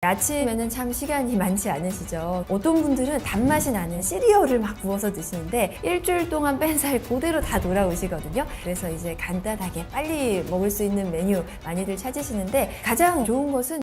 아침에는 참 시간이 많지 않으시죠? 어떤 분들은 단맛이 나는 시리얼을 막 부어서 드시는데 일주일 동안 뺀 살 그대로 다 돌아오시거든요. 그래서 이제 간단하게 빨리 먹을 수 있는 메뉴 많이들 찾으시는데 가장 좋은 것은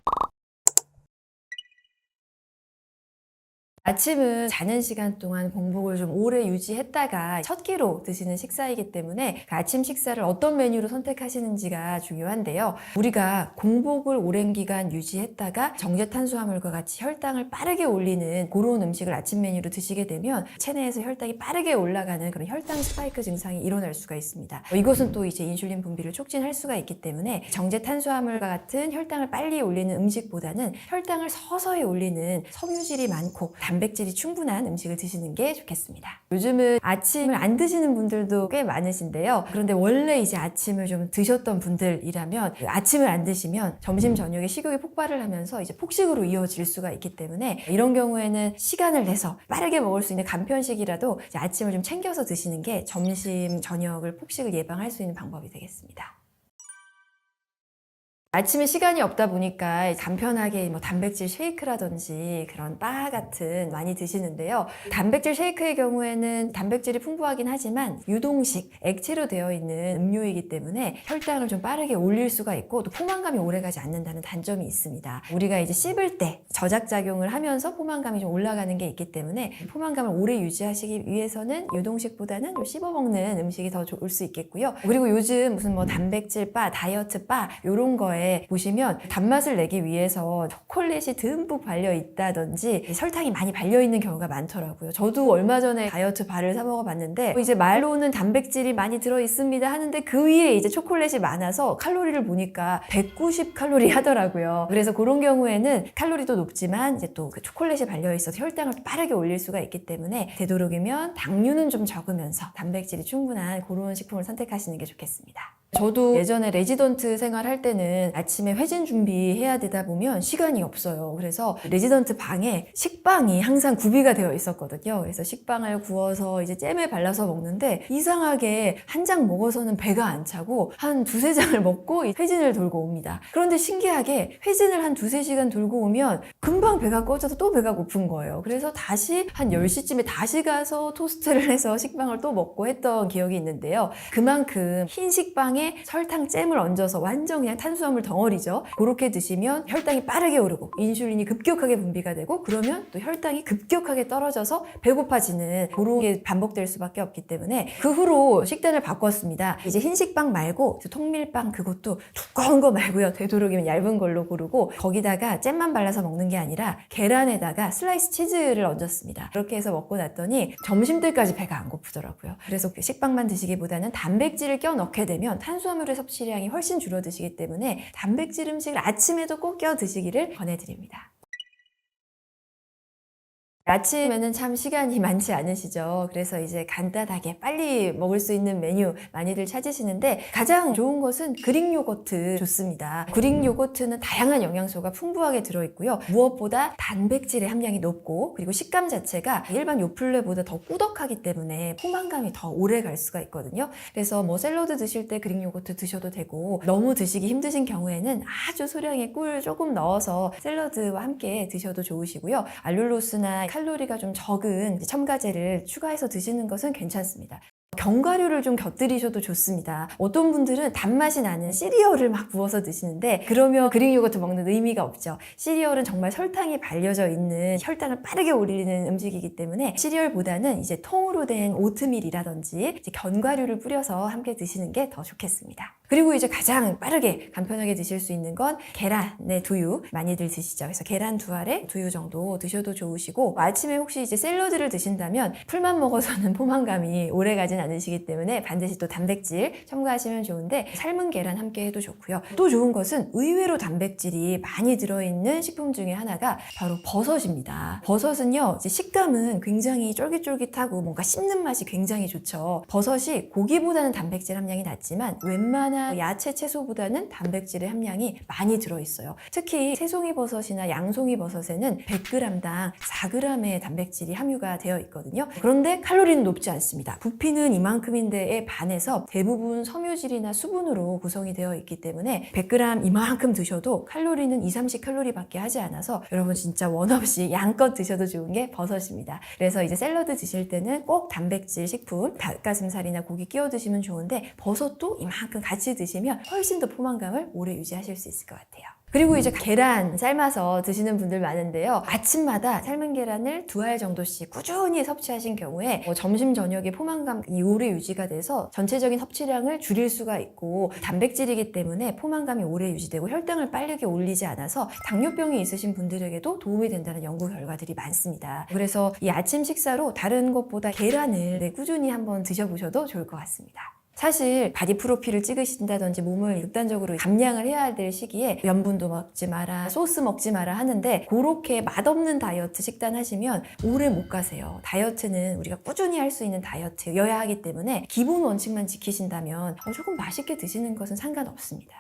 아침은 자는 시간 동안 공복을 좀 오래 유지했다가 첫 끼로 드시는 식사이기 때문에 그 아침 식사를 어떤 메뉴로 선택하시는지가 중요한데요. 우리가 공복을 오랜 기간 유지했다가 정제 탄수화물과 같이 혈당을 빠르게 올리는 그런 음식을 아침 메뉴로 드시게 되면 체내에서 혈당이 빠르게 올라가는 그런 혈당 스파이크 증상이 일어날 수가 있습니다. 이것은 또 이제 인슐린 분비를 촉진할 수가 있기 때문에 정제 탄수화물과 같은 혈당을 빨리 올리는 음식보다는 혈당을 서서히 올리는 섬유질이 많고 단백질이 충분한 음식을 드시는 게 좋겠습니다. 요즘은 아침을 안 드시는 분들도 꽤 많으신데요. 그런데 원래 이제 아침을 좀 드셨던 분들이라면 아침을 안 드시면 점심 저녁에 식욕이 폭발을 하면서 이제 폭식으로 이어질 수가 있기 때문에 이런 경우에는 시간을 내서 빠르게 먹을 수 있는 간편식이라도 이제 아침을 좀 챙겨서 드시는 게 점심 저녁을 폭식을 예방할 수 있는 방법이 되겠습니다. 아침에 시간이 없다 보니까 간편하게 뭐 단백질 쉐이크라든지 그런 바 같은 많이 드시는데요. 단백질 쉐이크의 경우에는 단백질이 풍부하긴 하지만 유동식, 액체로 되어 있는 음료이기 때문에 혈당을 좀 빠르게 올릴 수가 있고 또 포만감이 오래가지 않는다는 단점이 있습니다. 우리가 이제 씹을 때 저작작용을 하면서 포만감이 좀 올라가는 게 있기 때문에 포만감을 오래 유지하시기 위해서는 유동식보다는 좀 씹어먹는 음식이 더 좋을 수 있겠고요. 그리고 요즘 무슨 뭐 단백질 바, 다이어트 바 이런 거에 보시면 단맛을 내기 위해서 초콜릿이 듬뿍 발려 있다든지 설탕이 많이 발려 있는 경우가 많더라고요. 저도 얼마 전에 다이어트 바를 사 먹어봤는데 이제 말로는 단백질이 많이 들어 있습니다 하는데 그 위에 이제 초콜릿이 많아서 칼로리를 보니까 190 칼로리 하더라고요. 그래서 그런 경우에는 칼로리도 높지만 이제 또 그 초콜릿이 발려 있어서 혈당을 빠르게 올릴 수가 있기 때문에 되도록이면 당류는 좀 적으면서 단백질이 충분한 그런 식품을 선택하시는 게 좋겠습니다. 저도 예전에 레지던트 생활할 때는 아침에 회진 준비해야 되다 보면 시간이 없어요. 그래서 레지던트 방에 식빵이 항상 구비가 되어 있었거든요. 그래서 식빵을 구워서 이제 잼에 발라서 먹는데 이상하게 한 장 먹어서는 배가 안 차고 한 두세 장을 먹고 회진을 돌고 옵니다. 그런데 신기하게 회진을 한 두세 시간 돌고 오면 금방 배가 꺼져서 또 배가 고픈 거예요. 그래서 다시 한 10시쯤에 다시 가서 토스트를 해서 식빵을 또 먹고 했던 기억이 있는데요. 그만큼 흰 식빵에 설탕잼을 얹어서 완전 그냥 탄수화물 덩어리죠. 그렇게 드시면 혈당이 빠르게 오르고 인슐린이 급격하게 분비가 되고 그러면 또 혈당이 급격하게 떨어져서 배고파지는 그런 게 반복될 수밖에 없기 때문에 그 후로 식단을 바꿨습니다. 이제 흰식빵 말고 통밀빵 그것도 두꺼운 거 말고요. 되도록이면 얇은 걸로 고르고 거기다가 잼만 발라서 먹는 게 아니라 계란에다가 슬라이스 치즈를 얹었습니다. 그렇게 해서 먹고 났더니 점심때까지 배가 안 고프더라고요. 그래서 식빵만 드시기보다는 단백질을 껴 넣게 되면 탄수화물의 섭취량이 훨씬 줄어드시기 때문에 단백질 음식을 아침에도 꼭 껴 드시기를 권해드립니다. 아침에는 참 시간이 많지 않으시죠? 그래서 이제 간단하게 빨리 먹을 수 있는 메뉴 많이들 찾으시는데 가장 좋은 것은 그릭 요거트 좋습니다. 그릭 요거트는 다양한 영양소가 풍부하게 들어있고요. 무엇보다 단백질의 함량이 높고 그리고 식감 자체가 일반 요플레보다 더 꾸덕하기 때문에 포만감이 더 오래 갈 수가 있거든요. 그래서 뭐 샐러드 드실 때 그릭 요거트 드셔도 되고 너무 드시기 힘드신 경우에는 아주 소량의 꿀 조금 넣어서 샐러드와 함께 드셔도 좋으시고요. 알룰로스나 칼로리가 좀 적은 첨가제를 추가해서 드시는 것은 괜찮습니다. 견과류를 좀 곁들이셔도 좋습니다. 어떤 분들은 단맛이 나는 시리얼을 막 부어서 드시는데 그러면 그릭 요거트 먹는 의미가 없죠. 시리얼은 정말 설탕이 발려져 있는 혈당을 빠르게 올리는 음식이기 때문에 시리얼보다는 이제 통으로 된 오트밀이라든지 이제 견과류를 뿌려서 함께 드시는 게 더 좋겠습니다. 그리고 이제 가장 빠르게 간편하게 드실 수 있는 건 계란의 두유 많이들 드시죠. 그래서 계란 두 알에 두유 정도 드셔도 좋으시고 아침에 혹시 이제 샐러드를 드신다면 풀만 먹어서는 포만감이 오래 가진 않으시기 때문에 반드시 또 단백질 첨가하시면 좋은데 삶은 계란 함께 해도 좋고요. 또 좋은 것은 의외로 단백질이 많이 들어있는 식품 중에 하나가 바로 버섯입니다. 버섯은요 이제 식감은 굉장히 쫄깃쫄깃하고 뭔가 씹는 맛이 굉장히 좋죠. 버섯이 고기보다는 단백질 함량이 낮지만 웬만한 야채 채소보다는 단백질의 함량이 많이 들어있어요. 특히 새송이 버섯이나 양송이 버섯에는 100g당 4g의 단백질이 함유가 되어 있거든요. 그런데 칼로리는 높지 않습니다. 부피는 칼로리는 이만큼인데에 반해서 대부분 섬유질이나 수분으로 구성이 되어 있기 때문에 100g 이만큼 드셔도 칼로리는 30칼로리밖에 하지 않아서 여러분 진짜 원 없이 양껏 드셔도 좋은 게 버섯입니다. 그래서 이제 샐러드 드실 때는 꼭 단백질 식품, 닭가슴살이나 고기 끼워 드시면 좋은데 버섯도 이만큼 같이 드시면 훨씬 더 포만감을 오래 유지하실 수 있을 것 같아요. 그리고 이제 계란 삶아서 드시는 분들 많은데요. 아침마다 삶은 계란을 2알 정도씩 꾸준히 섭취하신 경우에 점심 저녁에 포만감이 오래 유지가 돼서 전체적인 섭취량을 줄일 수가 있고, 단백질이기 때문에 포만감이 오래 유지되고 혈당을 빠르게 올리지 않아서 당뇨병이 있으신 분들에게도 도움이 된다는 연구 결과들이 많습니다. 그래서 이 아침 식사로 다른 것보다 계란을 꾸준히 한번 드셔보셔도 좋을 것 같습니다. 사실 바디 프로필을 찍으신다든지 몸을 극단적으로 감량을 해야 될 시기에 염분도 먹지 마라, 소스 먹지 마라 하는데, 그렇게 맛없는 다이어트 식단 하시면 오래 못 가세요. 다이어트는 우리가 꾸준히 할 수 있는 다이어트여야 하기 때문에 기본 원칙만 지키신다면 조금 맛있게 드시는 것은 상관없습니다.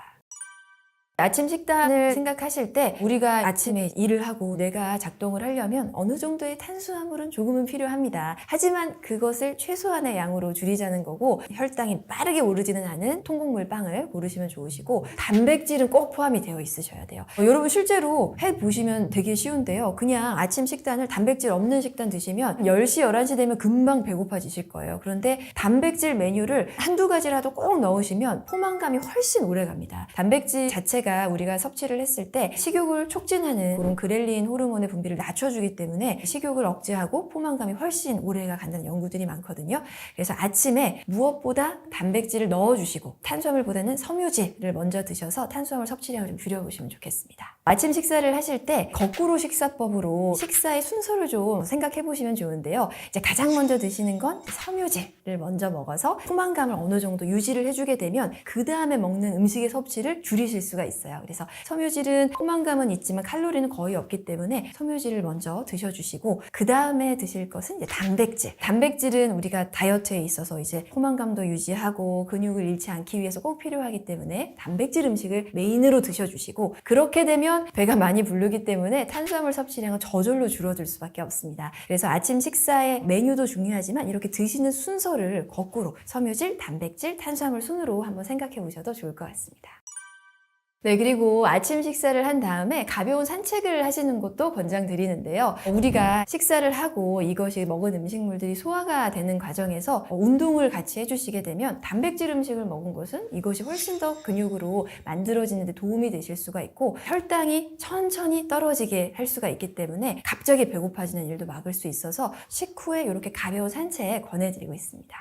아침 식단을 생각하실 때 우리가 아침에 일을 하고 뇌가 작동을 하려면 어느 정도의 탄수화물은 조금은 필요합니다. 하지만 그것을 최소한의 양으로 줄이자는 거고, 혈당이 빠르게 오르지는 않은 통곡물 빵을 고르시면 좋으시고, 단백질은 꼭 포함이 되어 있으셔야 돼요. 여러분 실제로 해보시면 되게 쉬운데요. 그냥 아침 식단을 단백질 없는 식단 드시면 10시, 11시 되면 금방 배고파지실 거예요. 그런데 단백질 메뉴를 한두 가지라도 꼭 넣으시면 포만감이 훨씬 오래 갑니다. 단백질 자체가 우리가 섭취를 했을 때 식욕을 촉진하는 그런 그렐린 호르몬의 분비를 낮춰주기 때문에 식욕을 억제하고 포만감이 훨씬 오래가 간다는 연구들이 많거든요. 그래서 아침에 무엇보다 단백질을 넣어주시고 탄수화물보다는 섬유질을 먼저 드셔서 탄수화물 섭취량을 좀 줄여보시면 좋겠습니다. 아침 식사를 하실 때 거꾸로 식사법으로 식사의 순서를 좀 생각해 보시면 좋은데요. 이제 가장 먼저 드시는 건 섬유질을 먼저 먹어서 포만감을 어느 정도 유지를 해주게 되면 그 다음에 먹는 음식의 섭취를 줄이실 수가 있어요. 그래서 섬유질은 포만감은 있지만 칼로리는 거의 없기 때문에 섬유질을 먼저 드셔주시고, 그 다음에 드실 것은 이제 단백질. 단백질은 우리가 다이어트에 있어서 이제 포만감도 유지하고 근육을 잃지 않기 위해서 꼭 필요하기 때문에 단백질 음식을 메인으로 드셔주시고, 그렇게 되면 배가 많이 부르기 때문에 탄수화물 섭취량은 저절로 줄어들 수밖에 없습니다. 그래서 아침 식사의 메뉴도 중요하지만 이렇게 드시는 순서를 거꾸로 섬유질, 단백질, 탄수화물 순으로 한번 생각해 보셔도 좋을 것 같습니다. 네, 그리고 아침 식사를 한 다음에 가벼운 산책을 하시는 것도 권장드리는데요. 우리가 식사를 하고 이것이 먹은 음식물들이 소화가 되는 과정에서 운동을 같이 해주시게 되면 단백질 음식을 먹은 것은 이것이 훨씬 더 근육으로 만들어지는 데 도움이 되실 수가 있고, 혈당이 천천히 떨어지게 할 수가 있기 때문에 갑자기 배고파지는 일도 막을 수 있어서 식후에 이렇게 가벼운 산책 권해드리고 있습니다.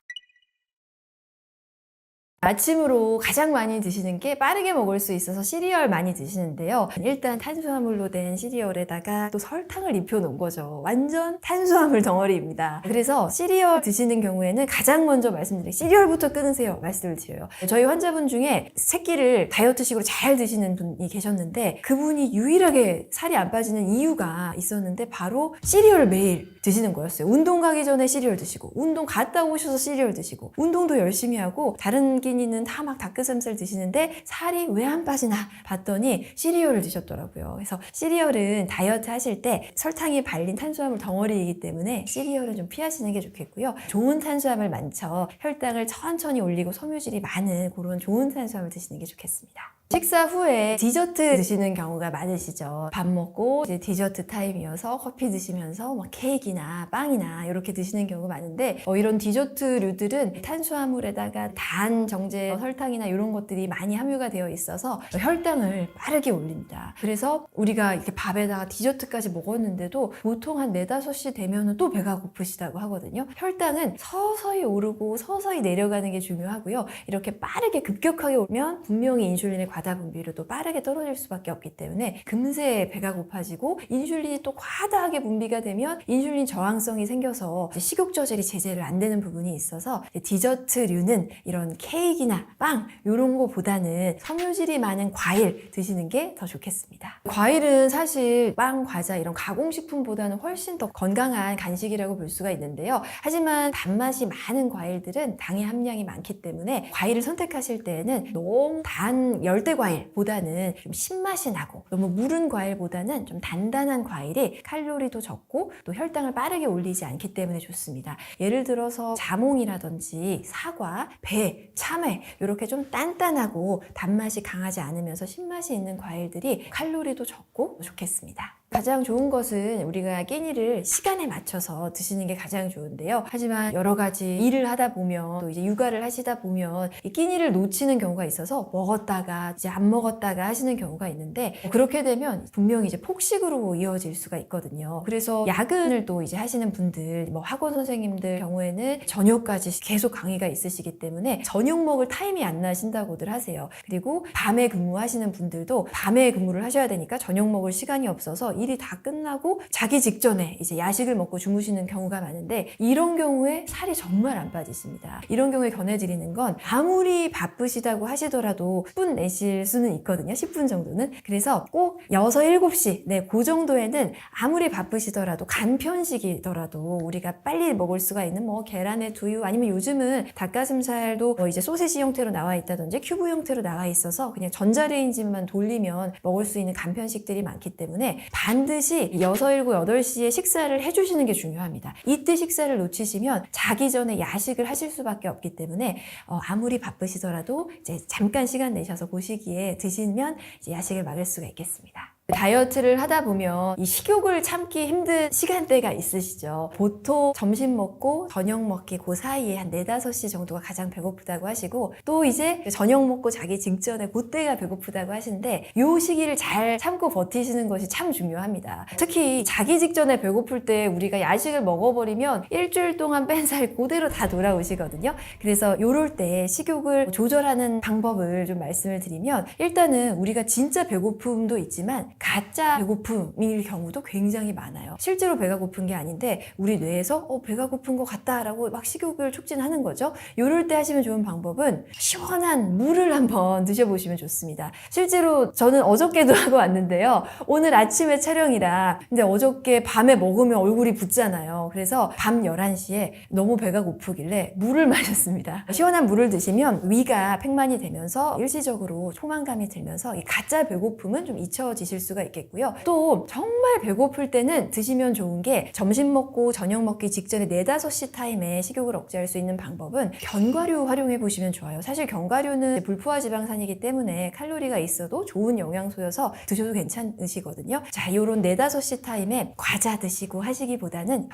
아침으로 가장 많이 드시는 게 빠르게 먹을 수 있어서 시리얼 많이 드시는데요. 일단 탄수화물로 된 시리얼에다가 또 설탕을 입혀 놓은 거죠. 완전 탄수화물 덩어리입니다. 그래서 시리얼 드시는 경우에는 가장 먼저 말씀드린 시리얼부터 끊으세요 말씀을 드려요. 저희 환자분 중에 새끼를 다이어트식으로 잘 드시는 분이 계셨는데, 그분이 유일하게 살이 안 빠지는 이유가 있었는데 바로 시리얼을 매일 드시는 거였어요. 운동 가기 전에 시리얼 드시고, 운동 갔다 오셔서 시리얼 드시고, 운동도 열심히 하고 다른 끼니는 다 막 닭가슴살 드시는데 살이 왜 안 빠지나 봤더니 시리얼을 드셨더라고요. 그래서 시리얼은 다이어트 하실 때 설탕이 발린 탄수화물 덩어리이기 때문에 시리얼은 좀 피하시는 게 좋겠고요. 좋은 탄수화물 많죠. 혈당을 천천히 올리고 섬유질이 많은 그런 좋은 탄수화물 드시는 게 좋겠습니다. 식사 후에 디저트 드시는 경우가 많으시죠. 밥 먹고 이제 디저트 타임이어서 커피 드시면서 뭐 케이크나 빵이나 이렇게 드시는 경우가 많은데, 이런 디저트류들은 탄수화물에다가 단, 정제, 설탕이나 이런 것들이 많이 함유가 되어 있어서 혈당을 빠르게 올립니다. 그래서 우리가 이렇게 밥에다가 디저트까지 먹었는데도 보통 한 4, 5시 되면 또 배가 고프시다고 하거든요. 혈당은 서서히 오르고 서서히 내려가는 게 중요하고요. 이렇게 빠르게 급격하게 오면 분명히 인슐린의 과다 분비료도 빠르게 떨어질 수밖에 없기 때문에 금세 배가 고파지고, 인슐린이 또 과다하게 분비가 되면 인슐린 저항성이 생겨서 식욕 조절이 제대로 안 되는 부분이 있어서 디저트류는 이런 케이크나 빵 이런 거보다는 섬유질이 많은 과일 드시는 게 더 좋겠습니다. 과일은 사실 빵, 과자 이런 가공식품보다는 훨씬 더 건강한 간식이라고 볼 수가 있는데요. 하지만 단맛이 많은 과일들은 당의 함량이 많기 때문에 과일을 선택하실 때에는 너무 단 열대 열대 과일보다는 좀 신맛이 나고 너무 무른 과일보다는 좀 단단한 과일이 칼로리도 적고 또 혈당을 빠르게 올리지 않기 때문에 좋습니다. 예를 들어서 자몽이라든지 사과, 배, 참외 이렇게 좀 단단하고 단맛이 강하지 않으면서 신맛이 있는 과일들이 칼로리도 적고 좋겠습니다. 가장 좋은 것은 우리가 끼니를 시간에 맞춰서 드시는 게 가장 좋은데요. 하지만 여러 가지 일을 하다 보면 또 이제 육아를 하시다 보면 이 끼니를 놓치는 경우가 있어서 먹었다가 이제 안 먹었다가 하시는 경우가 있는데 그렇게 되면 분명히 이제 폭식으로 이어질 수가 있거든요. 그래서 야근을 또 이제 하시는 분들, 뭐 학원 선생님들 경우에는 저녁까지 계속 강의가 있으시기 때문에 저녁 먹을 타임이 안 나신다고들 하세요. 그리고 밤에 근무하시는 분들도 밤에 근무를 하셔야 되니까 저녁 먹을 시간이 없어서 일이 다 끝나고 자기 직전에 이제 야식을 먹고 주무시는 경우가 많은데 이런 경우에 살이 정말 안 빠지십니다. 이런 경우에 권해드리는 건 아무리 바쁘시다고 하시더라도 10분 내실 수는 있거든요. 10분 정도는. 그래서 꼭 6, 7시 그 정도에는 아무리 바쁘시더라도 간편식이더라도 우리가 빨리 먹을 수가 있는 뭐 계란에 두유 아니면 요즘은 닭가슴살도 뭐 이제 소시지 형태로 나와 있다든지 큐브 형태로 나와 있어서 그냥 전자레인지만 돌리면 먹을 수 있는 간편식들이 많기 때문에 반드시 6, 7, 8시에 식사를 해주시는 게 중요합니다. 이때 식사를 놓치시면 자기 전에 야식을 하실 수밖에 없기 때문에 아무리 바쁘시더라도 이제 잠깐 시간 내셔서 그 시기에 드시면 이제 야식을 막을 수가 있겠습니다. 다이어트를 하다 보면 이 식욕을 참기 힘든 시간대가 있으시죠. 보통 점심 먹고 저녁 먹기 그 사이에 한 4, 5시 정도가 가장 배고프다고 하시고 또 이제 저녁 먹고 자기 직전에 그때가 배고프다고 하시는데 이 시기를 잘 참고 버티시는 것이 참 중요합니다. 특히 자기 직전에 배고플 때 우리가 야식을 먹어버리면 일주일 동안 뺀 살 그대로 다 돌아오시거든요. 그래서 이럴 때 식욕을 조절하는 방법을 좀 말씀을 드리면 일단은 우리가 진짜 배고픔도 있지만 가짜 배고픔일 경우도 굉장히 많아요. 실제로 배가 고픈 게 아닌데 우리 뇌에서 배가 고픈 것 같다라고 막 식욕을 촉진하는 거죠. 이럴 때 하시면 좋은 방법은 시원한 물을 한번 드셔보시면 좋습니다. 실제로 저는 어저께도 하고 왔는데요. 오늘 아침에 촬영이라 근데 어저께 밤에 먹으면 얼굴이 붓잖아요. 그래서 밤 11시에 너무 배가 고프길래 물을 마셨습니다. 시원한 물을 드시면 위가 팽만이 되면서 일시적으로 포만감이 들면서 이 가짜 배고픔은 좀 잊혀지실 수가 있겠고요. 또 정말 배고플 때는 드시면 좋은 게 점심 먹고 저녁 먹기 직전에 4, 5시 타임에 식욕을 억제할 수 있는 방법은 견과류 활용해 보시면 좋아요. 사실 견과류는 불포화 지방산이기 때문에 칼로리가 있어도 좋은 영양소여서 드셔도 괜찮으시거든요. 자, 요런 4, 5시 타임에 과자 드시고 하시기보다는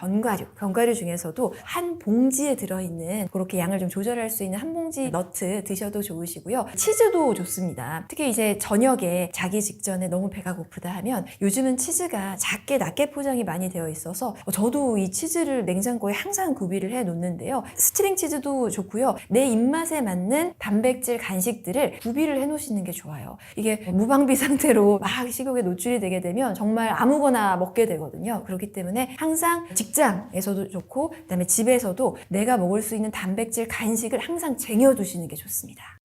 견과류 중에서도 한 봉지에 들어있는 그렇게 양을 좀 조절할 수 있는 한 봉지 너트 드셔도 좋으시고요. 치즈도 좋습니다. 특히 이제 저녁에 자기 직전에 너무 배가 고프다 하면 요즘은 치즈가 작게 낮게 포장이 많이 되어 있어서 저도 이 치즈를 냉장고에 항상 구비를 해 놓는데요. 스트링 치즈도 좋고요. 내 입맛에 맞는 단백질 간식들을 구비를 해 놓으시는 게 좋아요. 이게 무방비 상태로 막 식욕에 노출이 되게 되면 정말 아무거나 먹게 되거든요. 그렇기 때문에 항상 직장에서도 좋고 그다음에 집에서도 내가 먹을 수 있는 단백질 간식을 항상 쟁여두시는 게 좋습니다.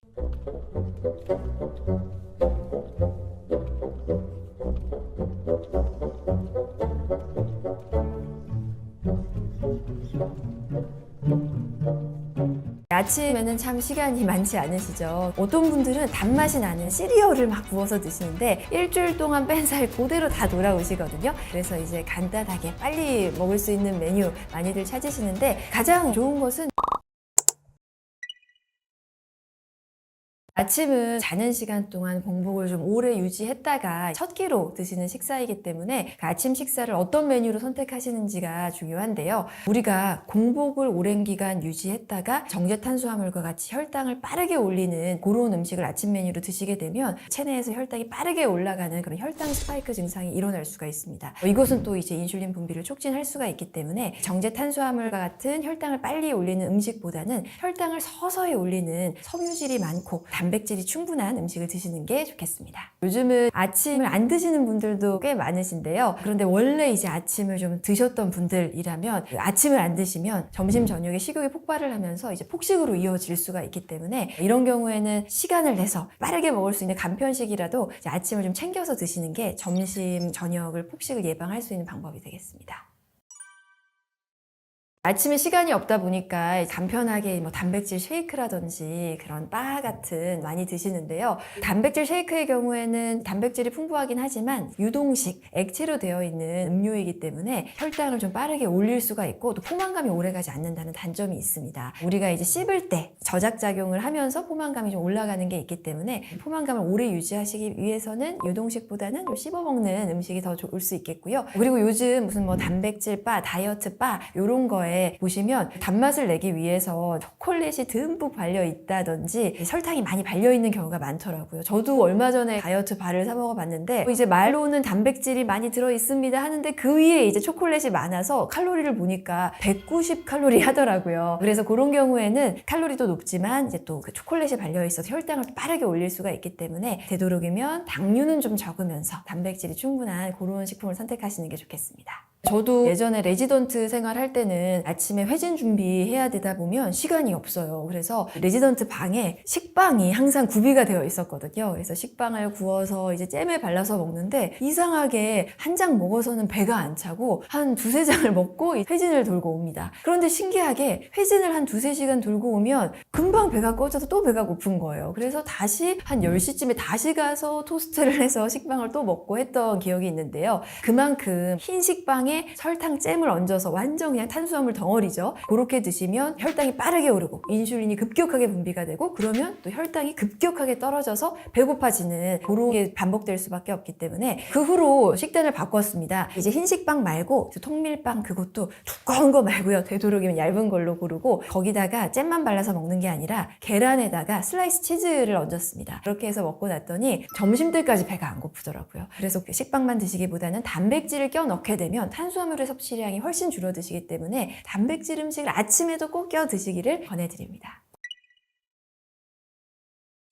아침에는 참 시간이 많지 않으시죠. 어떤 분들은 단맛이 나는 시리얼을 막 부어서 드시는데 일주일 동안 뺀 살 그대로 다 돌아오시거든요. 그래서 이제 간단하게 빨리 먹을 수 있는 메뉴 많이들 찾으시는데 가장 좋은 것은 아침은 자는 시간 동안 공복을 좀 오래 유지했다가 첫 끼로 드시는 식사이기 때문에 그 아침 식사를 어떤 메뉴로 선택하시는지가 중요한데요. 우리가 공복을 오랜 기간 유지했다가 정제 탄수화물과 같이 혈당을 빠르게 올리는 그런 음식을 아침 메뉴로 드시게 되면 체내에서 혈당이 빠르게 올라가는 그런 혈당 스파이크 증상이 일어날 수가 있습니다. 이것은 또 이제 인슐린 분비를 촉진할 수가 있기 때문에 정제 탄수화물과 같은 혈당을 빨리 올리는 음식보다는 혈당을 서서히 올리는 섬유질이 많고 단백질이 충분한 음식을 드시는 게 좋겠습니다. 요즘은 아침을 안 드시는 분들도 꽤 많으신데요. 그런데 원래 이제 아침을 좀 드셨던 분들이라면 아침을 안 드시면 점심 저녁에 식욕이 폭발을 하면서 이제 폭식으로 이어질 수가 있기 때문에 이런 경우에는 시간을 내서 빠르게 먹을 수 있는 간편식이라도 이제 아침을 좀 챙겨서 드시는 게 점심 저녁을 폭식을 예방할 수 있는 방법이 되겠습니다. 아침에 시간이 없다 보니까 간편하게 뭐 단백질 쉐이크라든지 그런 바 같은 많이 드시는데요. 단백질 쉐이크의 경우에는 단백질이 풍부하긴 하지만 유동식, 액체로 되어 있는 음료이기 때문에 혈당을 좀 빠르게 올릴 수가 있고 또 포만감이 오래가지 않는다는 단점이 있습니다. 우리가 이제 씹을 때 저작작용을 하면서 포만감이 좀 올라가는 게 있기 때문에 포만감을 오래 유지하시기 위해서는 유동식보다는 좀 씹어먹는 음식이 더 좋을 수 있겠고요. 그리고 요즘 무슨 뭐 단백질 바, 다이어트 바 이런 거에 보시면 단맛을 내기 위해서 초콜릿이 듬뿍 발려 있다든지 설탕이 많이 발려 있는 경우가 많더라고요. 저도 얼마 전에 다이어트 바를 사 먹어봤는데 이제 말로는 단백질이 많이 들어 있습니다 하는데 그 위에 이제 초콜릿이 많아서 칼로리를 보니까 190 칼로리 하더라고요. 그래서 그런 경우에는 칼로리도 높지만 이제 또 그 초콜릿이 발려 있어서 혈당을 빠르게 올릴 수가 있기 때문에 되도록이면 당류는 좀 적으면서 단백질이 충분한 그런 식품을 선택하시는 게 좋겠습니다. 저도 예전에 레지던트 생활할 때는 아침에 회진 준비해야 되다 보면 시간이 없어요. 그래서 레지던트 방에 식빵이 항상 구비가 되어 있었거든요. 그래서 식빵을 구워서 이제 잼에 발라서 먹는데 이상하게 한 장 먹어서는 배가 안 차고 한 두세 장을 먹고 회진을 돌고 옵니다. 그런데 신기하게 회진을 한 두세 시간 돌고 오면 금방 배가 꺼져서 또 배가 고픈 거예요. 그래서 다시 한 10시쯤에 다시 가서 토스트를 해서 식빵을 또 먹고 했던 기억이 있는데요. 그만큼 흰 식빵에 설탕잼을 얹어서 완전 그냥 탄수화물 덩어리죠. 그렇게 드시면 혈당이 빠르게 오르고 인슐린이 급격하게 분비가 되고 그러면 또 혈당이 급격하게 떨어져서 배고파지는 그런 게 반복될 수밖에 없기 때문에 그 후로 식단을 바꿨습니다. 이제 흰식빵 말고 통밀빵 그것도 두꺼운 거 말고요. 되도록이면 얇은 걸로 고르고 거기다가 잼만 발라서 먹는 게 아니라 계란에다가 슬라이스 치즈를 얹었습니다. 그렇게 해서 먹고 났더니 점심때까지 배가 안 고프더라고요. 그래서 식빵만 드시기보다는 단백질을 껴 넣게 되면 탄수화물의 섭취량이 훨씬 줄어드시기 때문에 단백질 음식을 아침에도 꼭 껴 드시기를 권해드립니다.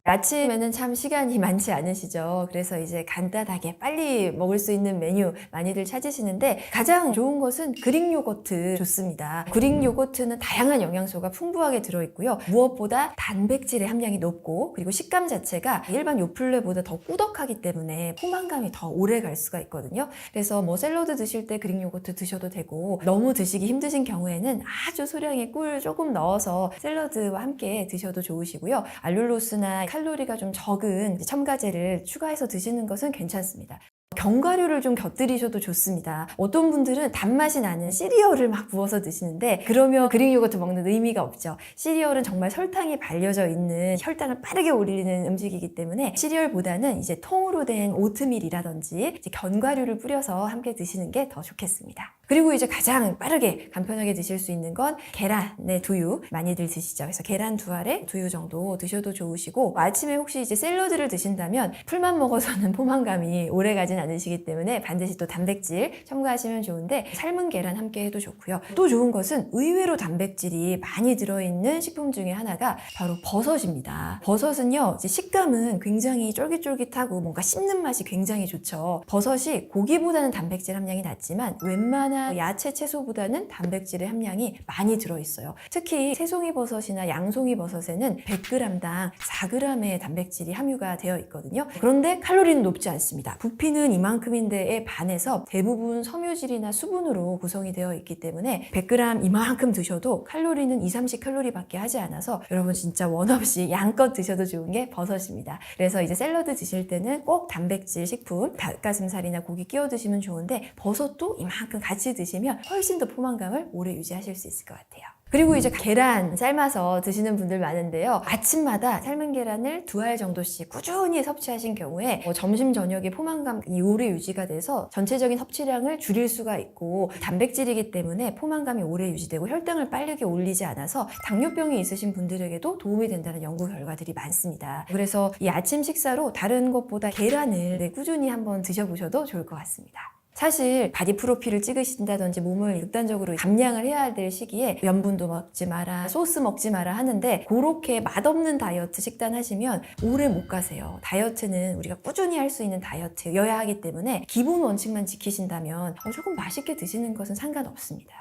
아침에는 참 시간이 많지 않으시죠. 그래서 이제 간단하게 빨리 먹을 수 있는 메뉴 많이들 찾으시는데 가장 좋은 것은 그릭 요거트 좋습니다. 그릭 요거트는 다양한 영양소가 풍부하게 들어있고요. 무엇보다 단백질의 함량이 높고 그리고 식감 자체가 일반 요플레보다 더 꾸덕하기 때문에 포만감이 더 오래 갈 수가 있거든요. 그래서 뭐 샐러드 드실 때 그릭 요거트 드셔도 되고 너무 드시기 힘드신 경우에는 아주 소량의 꿀 조금 넣어서 샐러드와 함께 드셔도 좋으시고요. 알룰로스나 칼로리가 좀 적은 첨가제를 추가해서 드시는 것은 괜찮습니다. 견과류를 좀 곁들이셔도 좋습니다. 어떤 분들은 단맛이 나는 시리얼을 막 부어서 드시는데 그러면 그릭 요거트 먹는 의미가 없죠. 시리얼은 정말 설탕이 발려져 있는 혈당을 빠르게 올리는 음식이기 때문에 시리얼보다는 이제 통으로 된 오트밀이라든지 이제 견과류를 뿌려서 함께 드시는 게 더 좋겠습니다. 그리고 이제 가장 빠르게 간편하게 드실 수 있는 건 계란의 두유 많이들 드시죠. 그래서 계란 두 알에 두유 정도 드셔도 좋으시고 아침에 혹시 이제 샐러드를 드신다면 풀만 먹어서는 포만감이 오래 가진 않으시기 때문에 반드시 또 단백질 첨가하시면 좋은데 삶은 계란 함께 해도 좋고요. 또 좋은 것은 의외로 단백질이 많이 들어있는 식품 중에 하나가 바로 버섯입니다. 버섯은요 이제 식감은 굉장히 쫄깃쫄깃하고 뭔가 씹는 맛이 굉장히 좋죠. 버섯이 고기보다는 단백질 함량이 낮지만 웬만한 야채 채소보다는 단백질의 함량이 많이 들어있어요. 특히 새송이 버섯이나 양송이 버섯에는 100g당 4g의 단백질이 함유가 되어 있거든요. 그런데 칼로리는 높지 않습니다. 부피는 이만큼인데에 반해서 대부분 섬유질이나 수분으로 구성이 되어 있기 때문에 100g 이만큼 드셔도 칼로리는 2-30칼로리밖에 하지 않아서 여러분 진짜 원 없이 양껏 드셔도 좋은 게 버섯입니다. 그래서 이제 샐러드 드실 때는 꼭 단백질 식품, 닭가슴살이나 고기 끼워 드시면 좋은데 버섯도 이만큼 같이 드시면 훨씬 더 포만감을 오래 유지하실 수 있을 것 같아요. 그리고 이제 계란 삶아서 드시는 분들 많은데요. 아침마다 삶은 계란을 2알 정도씩 꾸준히 섭취하신 경우에 점심 저녁에 포만감이 오래 유지가 돼서 전체적인 섭취량을 줄일 수가 있고 단백질이기 때문에 포만감이 오래 유지되고 혈당을 빠르게 올리지 않아서 당뇨병이 있으신 분들에게도 도움이 된다는 연구 결과들이 많습니다. 그래서 이 아침 식사로 다른 것보다 계란을 꾸준히 한번 드셔보셔도 좋을 것 같습니다. 사실 바디 프로필을 찍으신다든지 몸을 극단적으로 감량을 해야 될 시기에 염분도 먹지 마라, 소스 먹지 마라 하는데 그렇게 맛없는 다이어트 식단 하시면 오래 못 가세요. 다이어트는 우리가 꾸준히 할 수 있는 다이어트여야 하기 때문에 기본 원칙만 지키신다면 조금 맛있게 드시는 것은 상관없습니다.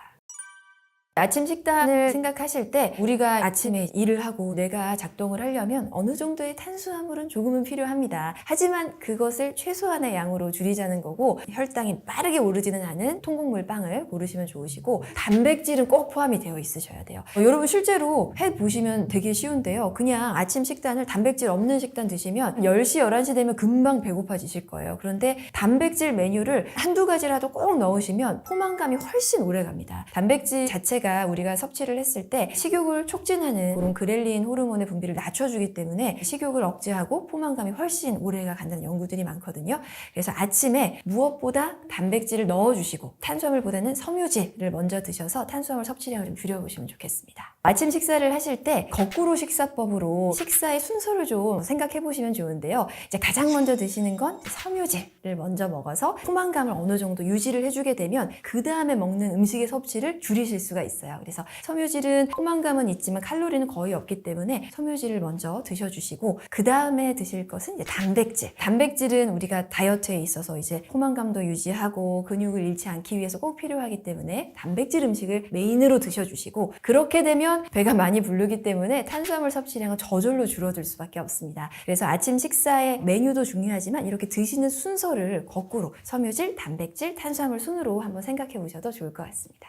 아침 식단을 생각하실 때 우리가 아침에 일을 하고 뇌가 작동을 하려면 어느 정도의 탄수화물은 조금은 필요합니다. 하지만 그것을 최소한의 양으로 줄이자는 거고, 혈당이 빠르게 오르지는 않은 통곡물 빵을 고르시면 좋으시고, 단백질은 꼭 포함이 되어 있으셔야 돼요. 여러분 실제로 해보시면 되게 쉬운데요. 그냥 아침 식단을 단백질 없는 식단 드시면 10시, 11시 되면 금방 배고파지실 거예요. 그런데 단백질 메뉴를 한두 가지라도 꼭 넣으시면 포만감이 훨씬 오래 갑니다. 단백질 자체가 우리가 섭취를 했을 때 식욕을 촉진하는 그런 그렐린 호르몬의 분비를 낮춰주기 때문에 식욕을 억제하고 포만감이 훨씬 오래가 간다는 연구들이 많거든요. 그래서 아침에 무엇보다 단백질을 넣어주시고 탄수화물보다는 섬유질을 먼저 드셔서 탄수화물 섭취량을 좀 줄여보시면 좋겠습니다. 아침 식사를 하실 때 거꾸로 식사법으로 식사의 순서를 좀 생각해 보시면 좋은데요. 이제 가장 먼저 드시는 건 섬유질을 먼저 먹어서 포만감을 어느 정도 유지를 해주게 되면 그 다음에 먹는 음식의 섭취를 줄이실 수가 있어요. 그래서 섬유질은 포만감은 있지만 칼로리는 거의 없기 때문에 섬유질을 먼저 드셔주시고, 그 다음에 드실 것은 이제 단백질. 단백질은 우리가 다이어트에 있어서 이제 포만감도 유지하고 근육을 잃지 않기 위해서 꼭 필요하기 때문에 단백질 음식을 메인으로 드셔주시고, 그렇게 되면 배가 많이 부르기 때문에 탄수화물 섭취량은 저절로 줄어들 수밖에 없습니다. 그래서 아침 식사의 메뉴도 중요하지만 이렇게 드시는 순서를 거꾸로 섬유질, 단백질, 탄수화물 순으로 한번 생각해 보셔도 좋을 것 같습니다.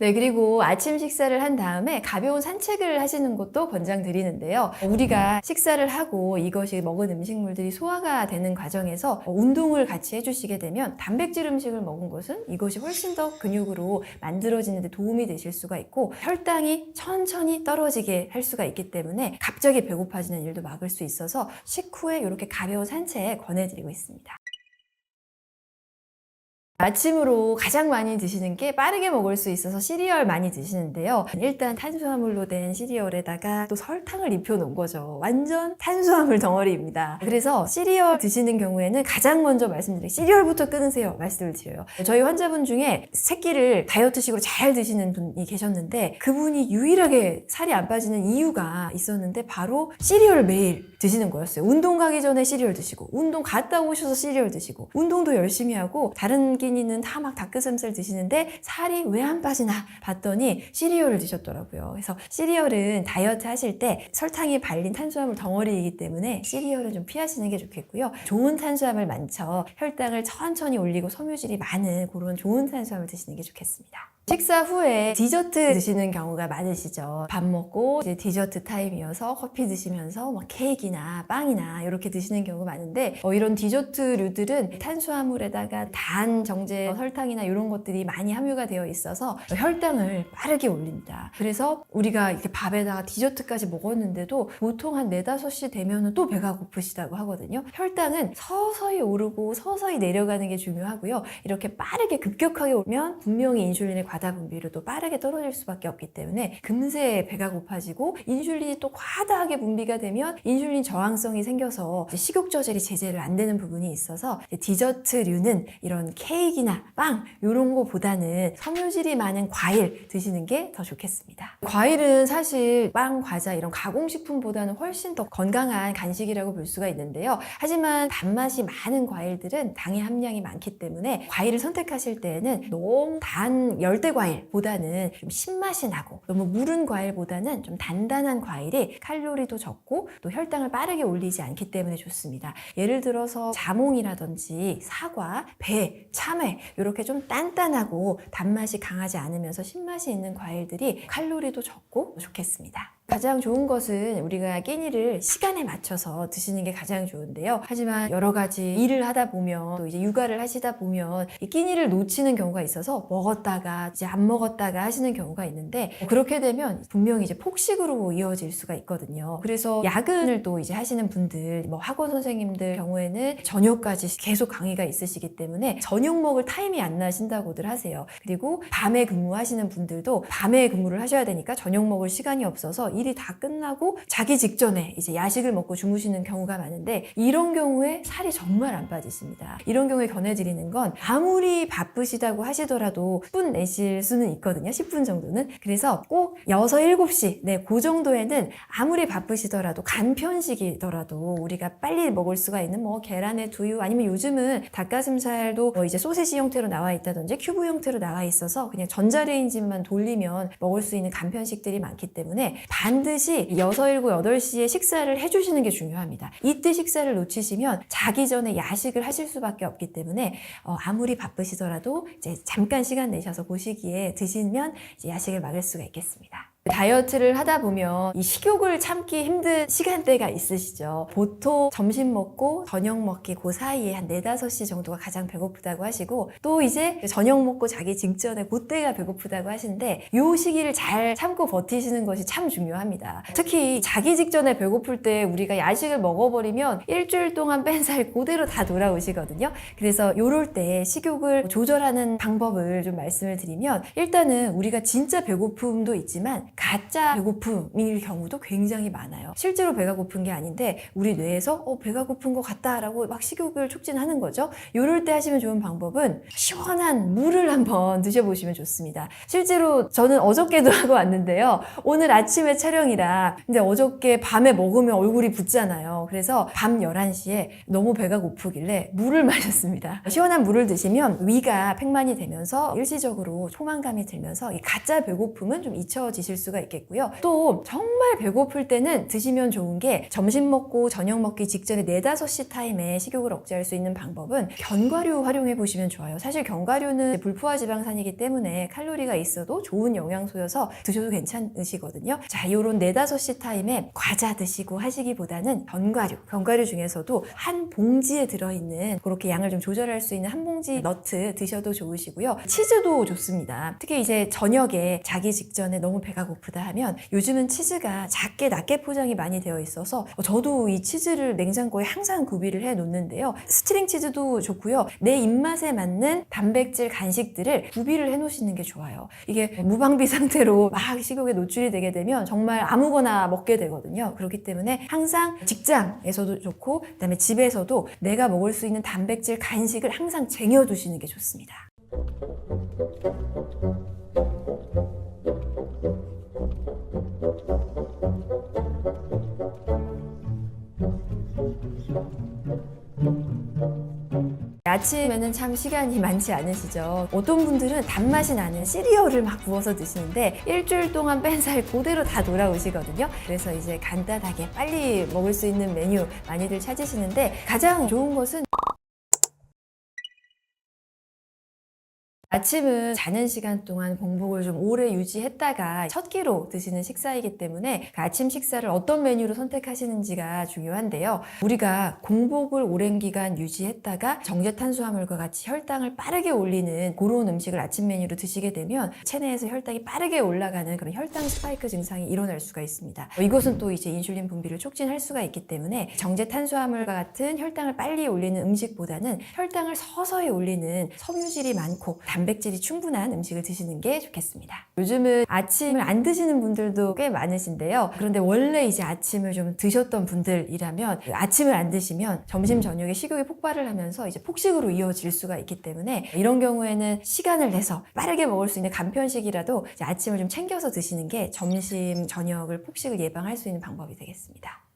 네, 그리고 아침 식사를 한 다음에 가벼운 산책을 하시는 것도 권장드리는데요. 우리가 식사를 하고 이것이 먹은 음식물들이 소화가 되는 과정에서 운동을 같이 해주시게 되면 단백질 음식을 먹은 것은 이것이 훨씬 더 근육으로 만들어지는 데 도움이 되실 수가 있고, 혈당이 천천히 떨어지게 할 수가 있기 때문에 갑자기 배고파지는 일도 막을 수 있어서 식후에 이렇게 가벼운 산책 권해드리고 있습니다. 아침으로 가장 많이 드시는 게 빠르게 먹을 수 있어서 시리얼 많이 드시는데요. 일단 탄수화물로 된 시리얼에다가 또 설탕을 입혀 놓은 거죠. 완전 탄수화물 덩어리입니다. 그래서 시리얼 드시는 경우에는 가장 먼저 말씀드린 시리얼부터 끊으세요 말씀을 드려요. 저희 환자분 중에 새끼를 다이어트식으로 잘 드시는 분이 계셨는데, 그분이 유일하게 살이 안 빠지는 이유가 있었는데 바로 시리얼을 매일 드시는 거였어요. 운동 가기 전에 시리얼 드시고, 운동 갔다 오셔서 시리얼 드시고, 운동도 열심히 하고 다른 끼니는 다 막 닭가슴살 드시는데 살이 왜 안 빠지나 봤더니 시리얼을 드셨더라고요. 그래서 시리얼은 다이어트 하실 때 설탕이 발린 탄수화물 덩어리이기 때문에 시리얼은 좀 피하시는 게 좋겠고요. 좋은 탄수화물 많죠. 혈당을 천천히 올리고 섬유질이 많은 그런 좋은 탄수화물 드시는 게 좋겠습니다. 식사 후에 디저트 드시는 경우가 많으시죠. 밥 먹고 이제 디저트 타임이어서 커피 드시면서 뭐 케이크나 빵이나 이렇게 드시는 경우가 많은데, 이런 디저트류들은 탄수화물에다가 단, 정제, 설탕이나 이런 것들이 많이 함유가 되어 있어서 혈당을 빠르게 올립니다. 그래서 우리가 이렇게 밥에다가 디저트까지 먹었는데도 보통 한 4, 5시 되면 또 배가 고프시다고 하거든요. 혈당은 서서히 오르고 서서히 내려가는 게 중요하고요. 이렇게 빠르게 급격하게 오면 분명히 인슐린의 과다 분비로도 빠르게 떨어질 수밖에 없기 때문에 금세 배가 고파지고, 인슐린이 또 과다하게 분비가 되면 인슐린 저항성이 생겨서 식욕 조절이 제대로 안 되는 부분이 있어서 디저트류는 이런 케이크나 빵 이런 거보다는 섬유질이 많은 과일 드시는 게 더 좋겠습니다. 과일은 사실 빵, 과자 이런 가공식품보다는 훨씬 더 건강한 간식이라고 볼 수가 있는데요. 하지만 단맛이 많은 과일들은 당의 함량이 많기 때문에 과일을 선택하실 때에는 너무 단 열대 과일보다는 좀 신맛이 나고 너무 무른 과일보다는 좀 단단한 과일이 칼로리도 적고 또 혈당을 빠르게 올리지 않기 때문에 좋습니다. 예를 들어서 자몽이라든지 사과, 배, 참외 이렇게 좀 단단하고 단맛이 강하지 않으면서 신맛이 있는 과일들이 칼로리도 적고 좋겠습니다. 가장 좋은 것은 우리가 끼니를 시간에 맞춰서 드시는 게 가장 좋은데요. 하지만 여러 가지 일을 하다 보면 또 이제 육아를 하시다 보면 이 끼니를 놓치는 경우가 있어서 먹었다가 이제 안 먹었다가 하시는 경우가 있는데, 그렇게 되면 분명히 이제 폭식으로 이어질 수가 있거든요. 그래서 야근을 또 이제 하시는 분들, 뭐 학원 선생님들 경우에는 저녁까지 계속 강의가 있으시기 때문에 저녁 먹을 타임이 안 나신다고들 하세요. 그리고 밤에 근무하시는 분들도 밤에 근무를 하셔야 되니까 저녁 먹을 시간이 없어서 일이 다 끝나고 자기 직전에 이제 야식을 먹고 주무시는 경우가 많은데 이런 경우에 살이 정말 안 빠지십니다. 이런 경우에 권해드리는 건 아무리 바쁘시다고 하시더라도 10분 내실 수는 있거든요. 10분 정도는. 그래서 꼭 6, 7시 그 정도에는 아무리 바쁘시더라도 간편식이더라도 우리가 빨리 먹을 수가 있는 계란에 두유 아니면 요즘은 닭가슴살도 이제 소세지 형태로 나와 있다든지 큐브 형태로 나와 있어서 그냥 전자레인지만 돌리면 먹을 수 있는 간편식들이 많기 때문에 반드시 6, 7, 8시에 식사를 해주시는 게 중요합니다. 이때 식사를 놓치시면 자기 전에 야식을 하실 수밖에 없기 때문에 아무리 바쁘시더라도 이제 잠깐 시간 내셔서 그 시기에 드시면 이제 야식을 막을 수가 있겠습니다. 다이어트를 하다 보면 이 식욕을 참기 힘든 시간대가 있으시죠. 보통 점심 먹고 저녁 먹기 그 사이에 한 4, 5시 정도가 가장 배고프다고 하시고 또 이제 저녁 먹고 자기 직전에 그때가 배고프다고 하시는데 이 시기를 잘 참고 버티시는 것이 참 중요합니다. 특히 자기 직전에 배고플 때 우리가 야식을 먹어버리면 일주일 동안 뺀 살 그대로 다 돌아오시거든요. 그래서 이럴 때 식욕을 조절하는 방법을 좀 말씀을 드리면 일단은 우리가 진짜 배고픔도 있지만 가짜 배고픔일 경우도 굉장히 많아요. 실제로 배가 고픈 게 아닌데 우리 뇌에서 배가 고픈 것 같다라고 막 식욕을 촉진하는 거죠. 이럴 때 하시면 좋은 방법은 시원한 물을 한번 드셔보시면 좋습니다. 실제로 저는 어저께도 하고 왔는데요. 오늘 아침에 촬영이라 근데 어저께 밤에 먹으면 얼굴이 붓잖아요. 그래서 밤 11시에 너무 배가 고프길래 물을 마셨습니다. 시원한 물을 드시면 위가 팽만이 되면서 일시적으로 포만감이 들면서 이 가짜 배고픔은 좀 잊혀지실 수가 있겠고요. 또 정말 배고플 때는 드시면 좋은 게 점심 먹고 저녁 먹기 직전에 4, 5시 타임에 식욕을 억제할 수 있는 방법은 견과류 활용해 보시면 좋아요. 사실 견과류는 불포화 지방산이기 때문에 칼로리가 있어도 좋은 영양소여서 드셔도 괜찮으시거든요. 자, 요런 4, 5시 타임에 과자 드시고 하시기보다는 견과류 중에서도 한 봉지에 들어있는 그렇게 양을 좀 조절할 수 있는 한 봉지 너트 드셔도 좋으시고요. 치즈도 좋습니다. 특히 이제 저녁에 자기 직전에 너무 배가 고프다 하면 요즘은 치즈가 작게 낮게 포장이 많이 되어 있어서 저도 이 치즈를 냉장고에 항상 구비를 해 놓는데요. 스트링 치즈도 좋고요. 내 입맛에 맞는 단백질 간식들을 구비를 해 놓으시는 게 좋아요. 이게 무방비 상태로 막 식욕에 노출이 되게 되면 정말 아무거나 먹게 되거든요. 그렇기 때문에 항상 직장에서도 좋고 그다음에 집에서도 내가 먹을 수 있는 단백질 간식을 항상 쟁여두시는 게 좋습니다. 아침에는 참 시간이 많지 않으시죠. 어떤 분들은 단맛이 나는 시리얼을 막 부어서 드시는데 일주일 동안 뺀 살 그대로 다 돌아오시거든요. 그래서 이제 간단하게 빨리 먹을 수 있는 메뉴 많이들 찾으시는데 가장 좋은 것은 아침은 자는 시간 동안 공복을 좀 오래 유지했다가 첫 끼로 드시는 식사이기 때문에 그 아침 식사를 어떤 메뉴로 선택하시는지가 중요한데요. 우리가 공복을 오랜 기간 유지했다가 정제 탄수화물과 같이 혈당을 빠르게 올리는 그런 음식을 아침 메뉴로 드시게 되면 체내에서 혈당이 빠르게 올라가는 그런 혈당 스파이크 증상이 일어날 수가 있습니다. 이것은 또 이제 인슐린 분비를 촉진할 수가 있기 때문에 정제 탄수화물과 같은 혈당을 빨리 올리는 음식보다는 혈당을 서서히 올리는 섬유질이 많고 단백질이 충분한 음식을 드시는 게 좋겠습니다. 요즘은 아침을 안 드시는 분들도 꽤 많으신데요. 그런데 원래 이제 아침을 좀 드셨던 분들이라면 아침을 안 드시면 점심 저녁에 식욕이 폭발을 하면서 이제 폭식으로 이어질 수가 있기 때문에 이런 경우에는 시간을 내서 빠르게 먹을 수 있는 간편식이라도 이제 아침을 좀 챙겨서 드시는 게 점심 저녁을 폭식을 예방할 수 있는 방법이 되겠습니다.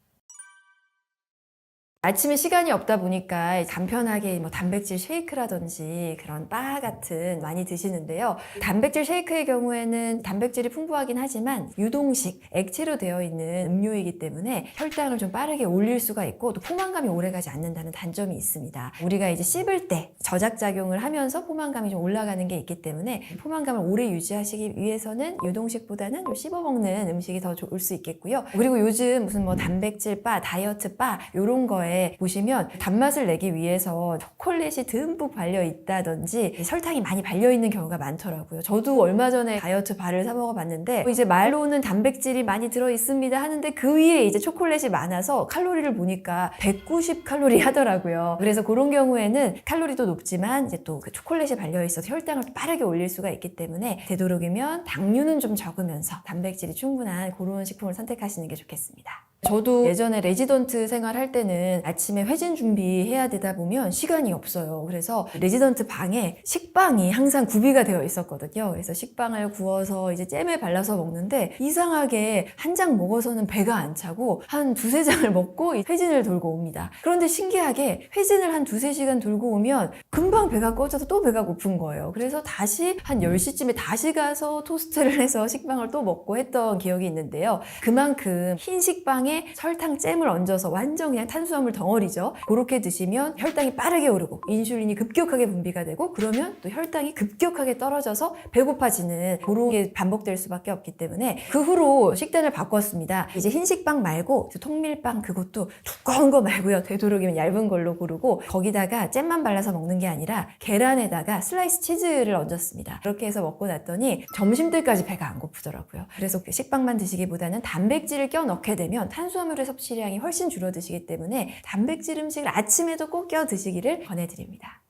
아침에 시간이 없다 보니까 간편하게 단백질 쉐이크라든지 그런 바 같은 많이 드시는데요. 단백질 쉐이크의 경우에는 단백질이 풍부하긴 하지만 유동식, 액체로 되어 있는 음료이기 때문에 혈당을 좀 빠르게 올릴 수가 있고 또 포만감이 오래가지 않는다는 단점이 있습니다. 우리가 이제 씹을 때 저작작용을 하면서 포만감이 좀 올라가는 게 있기 때문에 포만감을 오래 유지하시기 위해서는 유동식보다는 좀 씹어먹는 음식이 더 좋을 수 있겠고요. 그리고 요즘 무슨 단백질 바, 다이어트 바 이런 거에 평가에 보시면 단맛을 내기 위해서 초콜릿이 듬뿍 발려 있다든지 설탕이 많이 발려 있는 경우가 많더라고요. 저도 얼마 전에 다이어트 바를 사 먹어봤는데 이제 말로는 단백질이 많이 들어 있습니다 하는데 그 위에 이제 초콜릿이 많아서 칼로리를 보니까 190 칼로리 하더라고요. 그래서 그런 경우에는 칼로리도 높지만 이제 또 그 초콜릿이 발려 있어서 혈당을 빠르게 올릴 수가 있기 때문에 되도록이면 당류는 좀 적으면서 단백질이 충분한 그런 식품을 선택하시는 게 좋겠습니다. 저도 예전에 레지던트 생활할 때는 아침에 회진 준비해야 되다 보면 시간이 없어요. 그래서 레지던트 방에 식빵이 항상 구비가 되어 있었거든요. 그래서 식빵을 구워서 이제 잼에 발라서 먹는데 이상하게 한 장 먹어서는 배가 안 차고 한 두세 장을 먹고 회진을 돌고 옵니다. 그런데 신기하게 회진을 한 두세 시간 돌고 오면 금방 배가 꺼져서 또 배가 고픈 거예요. 그래서 다시 한 10시쯤에 다시 가서 토스트를 해서 식빵을 또 먹고 했던 기억이 있는데요. 그만큼 흰 식빵에 설탕잼을 얹어서 완전 그냥 탄수화물 덩어리죠. 그렇게 드시면 혈당이 빠르게 오르고 인슐린이 급격하게 분비가 되고 그러면 또 혈당이 급격하게 떨어져서 배고파지는 그런 게 반복될 수밖에 없기 때문에 그 후로 식단을 바꿨습니다. 이제 흰식빵 말고 통밀빵 그것도 두꺼운 거 말고요. 되도록이면 얇은 걸로 고르고 거기다가 잼만 발라서 먹는 게 아니라 계란에다가 슬라이스 치즈를 얹었습니다. 그렇게 해서 먹고 났더니 점심때까지 배가 안 고프더라고요. 그래서 식빵만 드시기보다는 단백질을 껴 넣게 되면 탄수화물의 섭취량이 훨씬 줄어드시기 때문에 단백질 음식을 아침에도 꼭 껴 드시기를 권해드립니다.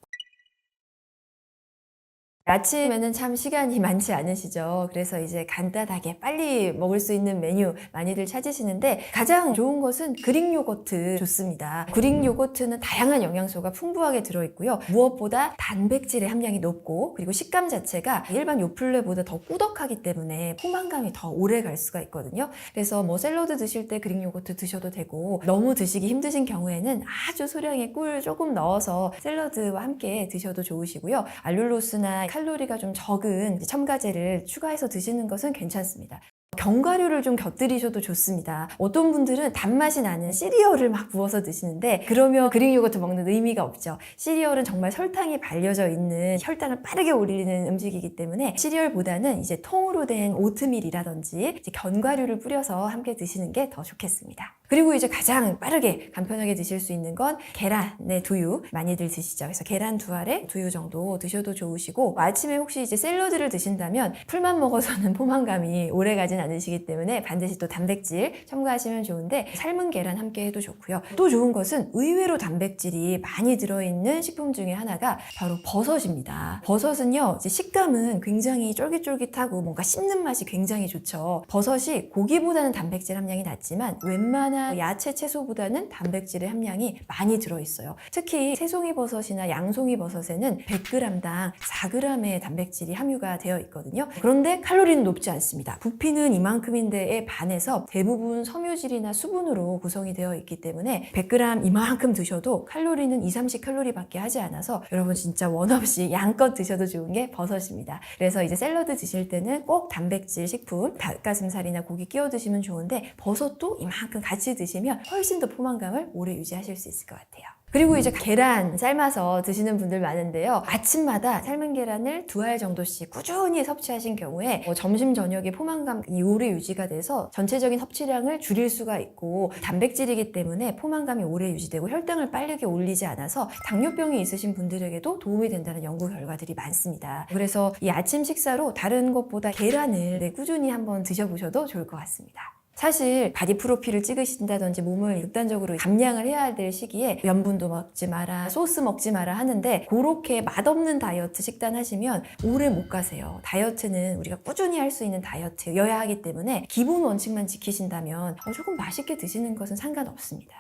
아침에는 참 시간이 많지 않으시죠. 그래서 이제 간단하게 빨리 먹을 수 있는 메뉴 많이들 찾으시는데 가장 좋은 것은 그릭 요거트 좋습니다. 그릭 요거트는 다양한 영양소가 풍부하게 들어있고요. 무엇보다 단백질의 함량이 높고 그리고 식감 자체가 일반 요플레보다 더 꾸덕하기 때문에 포만감이 더 오래 갈 수가 있거든요. 그래서 뭐 샐러드 드실 때 그릭 요거트 드셔도 되고 너무 드시기 힘드신 경우에는 아주 소량의 꿀 조금 넣어서 샐러드와 함께 드셔도 좋으시고요. 알룰로스나 칼로리가 좀 적은 첨가제를 추가해서 드시는 것은 괜찮습니다. 견과류를 좀 곁들이셔도 좋습니다. 어떤 분들은 단맛이 나는 시리얼을 막 부어서 드시는데 그러면 그릭 요거트 먹는 의미가 없죠. 시리얼은 정말 설탕이 발려져 있는 혈당을 빠르게 올리는 음식이기 때문에 시리얼보다는 이제 통으로 된 오트밀이라든지 이제 견과류를 뿌려서 함께 드시는 게 더 좋겠습니다. 그리고 이제 가장 빠르게 간편하게 드실 수 있는 건 계란의 두유 많이들 드시죠. 그래서 계란 두 알에 두유 정도 드셔도 좋으시고 아침에 혹시 이제 샐러드를 드신다면 풀만 먹어서는 포만감이 오래 가진 않으시기 때문에 반드시 또 단백질 첨가하시면 좋은데 삶은 계란 함께 해도 좋고요. 또 좋은 것은 의외로 단백질이 많이 들어있는 식품 중에 하나가 바로 버섯입니다. 버섯은요 이제 식감은 굉장히 쫄깃쫄깃하고 뭔가 씹는 맛이 굉장히 좋죠. 버섯이 고기보다는 단백질 함량이 낮지만 웬만한 야채 채소보다는 단백질의 함량이 많이 들어있어요. 특히 새송이 버섯이나 양송이 버섯에는 100g당 4g의 단백질이 함유가 되어 있거든요. 그런데 칼로리는 높지 않습니다. 부피는 이만큼인데에 반해서 대부분 섬유질이나 수분으로 구성이 되어 있기 때문에 100g 이만큼 드셔도 칼로리는 2-30칼로리밖에 하지 않아서 여러분 진짜 원 없이 양껏 드셔도 좋은 게 버섯입니다. 그래서 이제 샐러드 드실 때는 꼭 단백질 식품, 닭가슴살이나 고기 끼워 드시면 좋은데 버섯도 이만큼 같이 드시면 훨씬 더 포만감을 오래 유지하실 수 있을 것 같아요. 그리고 이제 계란 삶아서 드시는 분들 많은데요. 아침마다 삶은 계란을 2알 정도씩 꾸준히 섭취하신 경우에 점심 저녁에 포만감이 오래 유지가 돼서 전체적인 섭취량을 줄일 수가 있고 단백질이기 때문에 포만감이 오래 유지되고 혈당을 빠르게 올리지 않아서 당뇨병이 있으신 분들에게도 도움이 된다는 연구 결과들이 많습니다. 그래서 이 아침 식사로 다른 것보다 계란을 꾸준히 한번 드셔보셔도 좋을 것 같습니다. 사실 바디 프로필을 찍으신다든지 몸을 극단적으로 감량을 해야 될 시기에 염분도 먹지 마라, 소스 먹지 마라 하는데 그렇게 맛없는 다이어트 식단 하시면 오래 못 가세요. 다이어트는 우리가 꾸준히 할 수 있는 다이어트여야 하기 때문에 기본 원칙만 지키신다면 조금 맛있게 드시는 것은 상관없습니다.